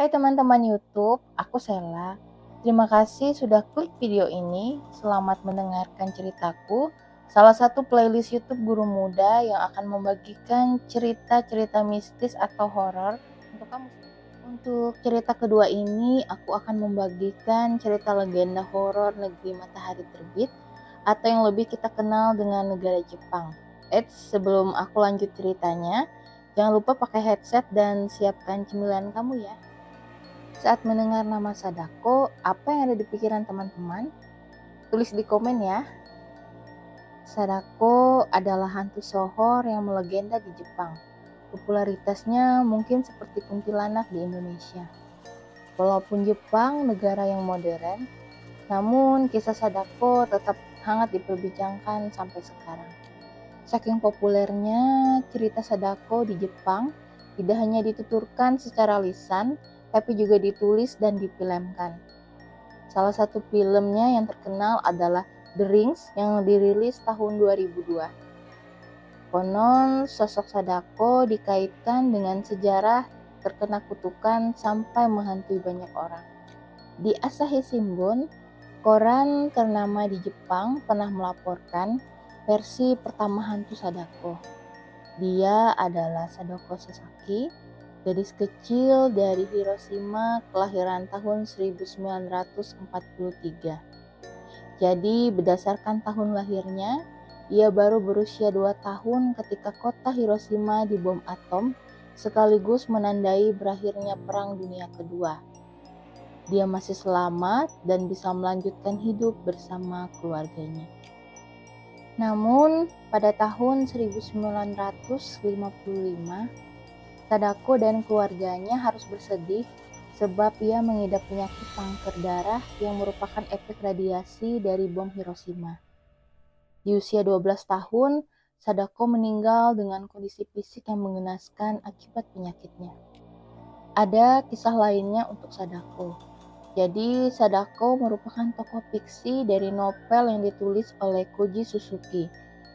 Hai teman-teman YouTube, aku Sela. Terima kasih sudah klik video ini. Selamat mendengarkan ceritaku, salah satu playlist YouTube guru muda yang akan membagikan cerita-cerita mistis atau horor untuk kamu. Untuk cerita kedua ini, aku akan membagikan cerita legenda horor negeri matahari terbit atau yang lebih kita kenal dengan negara Jepang. Sebelum aku lanjut ceritanya, jangan lupa pakai headset dan siapkan cemilan kamu ya. Saat mendengar nama Sadako, apa yang ada di pikiran teman-teman? Tulis di komen ya. Sadako adalah hantu sohor yang melegenda di Jepang. Popularitasnya mungkin seperti kuntilanak di Indonesia. Walaupun Jepang negara yang modern, namun kisah Sadako tetap hangat diperbincangkan sampai sekarang. Saking populernya cerita Sadako di Jepang, tidak hanya dituturkan secara lisan, tapi juga ditulis dan difilmkan. Salah satu filmnya yang terkenal adalah The Rings yang dirilis tahun 2002. Konon sosok Sadako dikaitkan dengan sejarah terkena kutukan sampai menghantui banyak orang. Di Asahi Shimbun, koran ternama di Jepang, pernah melaporkan versi pertama hantu Sadako. Dia adalah Sadako Sasaki, gadis kecil dari Hiroshima kelahiran tahun 1943. Jadi berdasarkan tahun lahirnya, ia baru berusia 2 tahun ketika kota Hiroshima dibom atom, sekaligus menandai berakhirnya Perang Dunia Kedua. Dia masih selamat dan bisa melanjutkan hidup bersama keluarganya. Namun, pada tahun 1955, Sadako dan keluarganya harus bersedih sebab ia mengidap penyakit kanker darah yang merupakan efek radiasi dari bom Hiroshima. Di usia 12 tahun, Sadako meninggal dengan kondisi fisik yang mengenaskan akibat penyakitnya. Ada kisah lainnya untuk Sadako. Jadi, Sadako merupakan tokoh fiksi dari novel yang ditulis oleh Koji Suzuki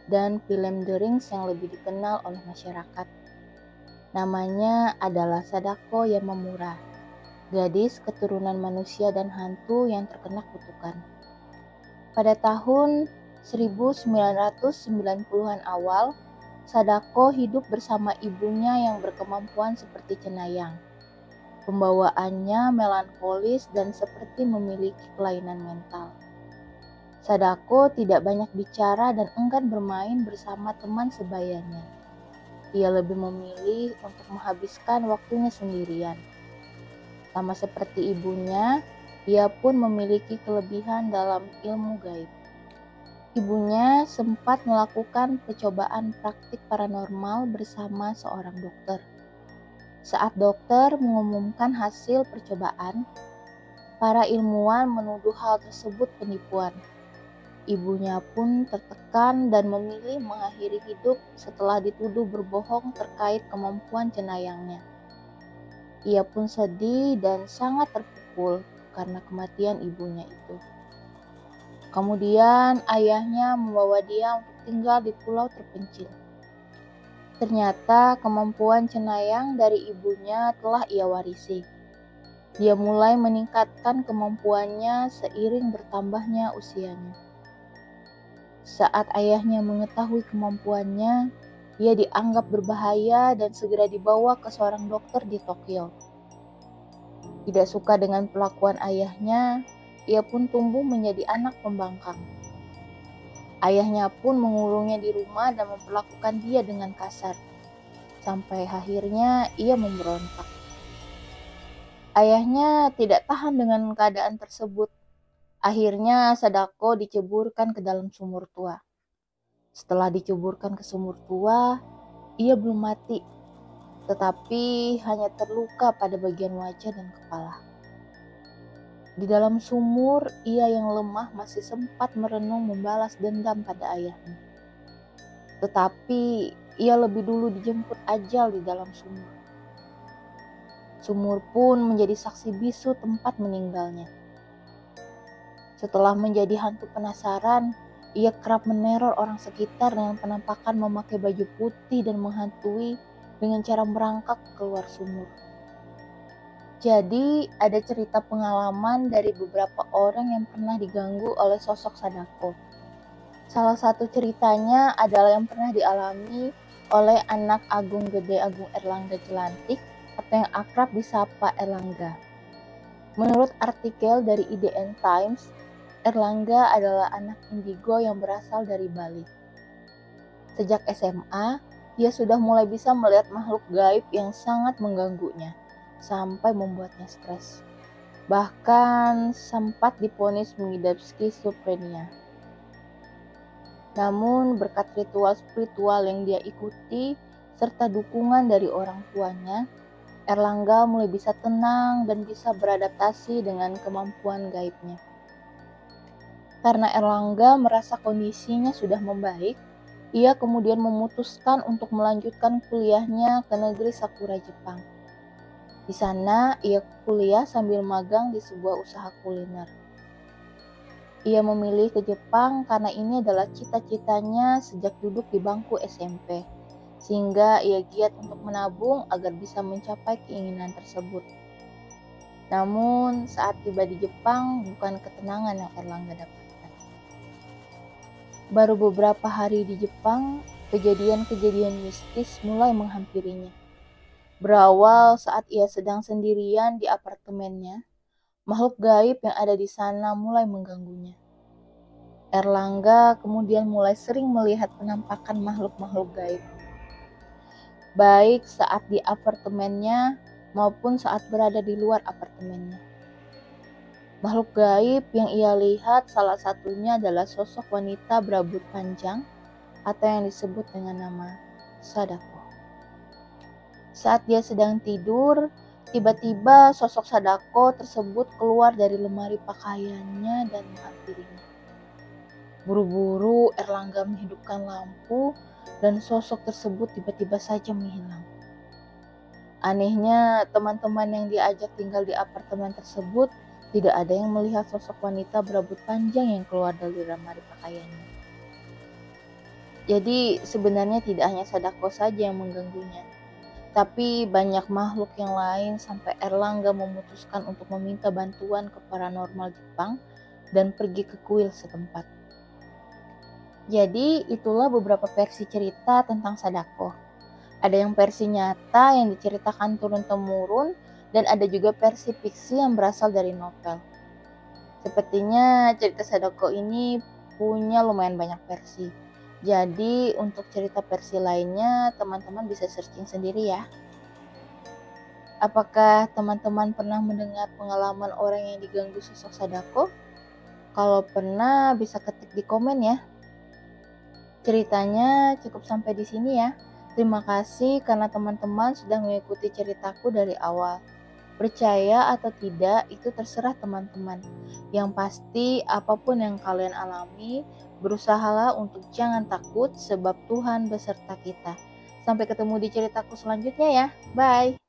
dan film The Rings yang lebih dikenal oleh masyarakat. Namanya adalah Sadako Yamamura, gadis keturunan manusia dan hantu yang terkena kutukan. Pada tahun 1990-an awal, Sadako hidup bersama ibunya yang berkemampuan seperti cenayang. Pembawaannya melankolis dan seperti memiliki kelainan mental. Sadako tidak banyak bicara dan enggan bermain bersama teman sebayanya. Ia lebih memilih untuk menghabiskan waktunya sendirian. Sama seperti ibunya, ia pun memiliki kelebihan dalam ilmu gaib. Ibunya sempat melakukan percobaan praktik paranormal bersama seorang dokter. Saat dokter mengumumkan hasil percobaan, para ilmuwan menuduh hal tersebut penipuan. Ibunya pun tertekan dan memilih mengakhiri hidup setelah dituduh berbohong terkait kemampuan cenayangnya. Ia pun sedih dan sangat terpukul karena kematian ibunya itu. Kemudian ayahnya membawa dia untuk tinggal di pulau terpencil. Ternyata kemampuan cenayang dari ibunya telah ia warisi. Dia mulai meningkatkan kemampuannya seiring bertambahnya usianya. Saat ayahnya mengetahui kemampuannya, ia dianggap berbahaya dan segera dibawa ke seorang dokter di Tokyo. Tidak suka dengan perlakuan ayahnya, ia pun tumbuh menjadi anak pembangkang. Ayahnya pun mengurungnya di rumah dan memperlakukan dia dengan kasar. Sampai akhirnya ia memberontak. Ayahnya tidak tahan dengan keadaan tersebut. Akhirnya Sadako diceburkan ke dalam sumur tua. Setelah diceburkan ke sumur tua, ia belum mati, tetapi hanya terluka pada bagian wajah dan kepala. Di dalam sumur, ia yang lemah masih sempat merenung membalas dendam pada ayahnya. Tetapi ia lebih dulu dijemput ajal di dalam sumur. Sumur pun menjadi saksi bisu tempat meninggalnya. Setelah menjadi hantu penasaran, ia kerap meneror orang sekitar dengan penampakan memakai baju putih dan menghantui dengan cara merangkak keluar sumur. Jadi, ada cerita pengalaman dari beberapa orang yang pernah diganggu oleh sosok Sadako. Salah satu ceritanya adalah yang pernah dialami oleh anak Agung Gede Agung Erlangga Jelantik atau yang akrab disapa Erlangga. Menurut artikel dari IDN Times, Erlangga adalah anak indigo yang berasal dari Bali. Sejak SMA, dia sudah mulai bisa melihat makhluk gaib yang sangat mengganggunya, sampai membuatnya stres. Bahkan sempat divonis mengidap skizofrenia. Namun berkat ritual spiritual yang dia ikuti, serta dukungan dari orang tuanya, Erlangga mulai bisa tenang dan bisa beradaptasi dengan kemampuan gaibnya. Karena Erlangga merasa kondisinya sudah membaik, ia kemudian memutuskan untuk melanjutkan kuliahnya ke negeri Sakura, Jepang. Di sana, ia kuliah sambil magang di sebuah usaha kuliner. Ia memilih ke Jepang karena ini adalah cita-citanya sejak duduk di bangku SMP, sehingga ia giat untuk menabung agar bisa mencapai keinginan tersebut. Namun, saat tiba di Jepang, bukan ketenangan yang Erlangga dapatkan. Baru beberapa hari di Jepang, kejadian-kejadian mistis mulai menghampirinya. Berawal saat ia sedang sendirian di apartemennya, makhluk gaib yang ada di sana mulai mengganggunya. Erlangga kemudian mulai sering melihat penampakan makhluk-makhluk gaib, baik saat di apartemennya maupun saat berada di luar apartemennya. Makhluk gaib yang ia lihat salah satunya adalah sosok wanita berambut panjang atau yang disebut dengan nama Sadako. Saat dia sedang tidur, tiba-tiba sosok Sadako tersebut keluar dari lemari pakaiannya dan menghampirinya. Buru-buru Erlangga menghidupkan lampu dan sosok tersebut tiba-tiba saja menghilang. Anehnya, teman-teman yang diajak tinggal di apartemen tersebut tidak ada yang melihat sosok wanita berambut panjang yang keluar dari lemari pakaiannya. Jadi sebenarnya tidak hanya Sadako saja yang mengganggunya, tapi banyak makhluk yang lain sampai Erlangga memutuskan untuk meminta bantuan ke paranormal Jepang dan pergi ke kuil setempat. Jadi itulah beberapa versi cerita tentang Sadako. Ada yang versi nyata yang diceritakan turun-temurun dan ada juga versi fiksi yang berasal dari novel. Sepertinya cerita Sadako ini punya lumayan banyak versi. Jadi untuk cerita versi lainnya teman-teman bisa searching sendiri ya. Apakah teman-teman pernah mendengar pengalaman orang yang diganggu sosok Sadako? Kalau pernah bisa ketik di komen ya. Ceritanya cukup sampai di sini ya. Terima kasih karena teman-teman sudah mengikuti ceritaku dari awal. Percaya atau tidak itu terserah teman-teman. Yang pasti apapun yang kalian alami, berusahalah untuk jangan takut sebab Tuhan beserta kita. Sampai ketemu di ceritaku selanjutnya ya. Bye.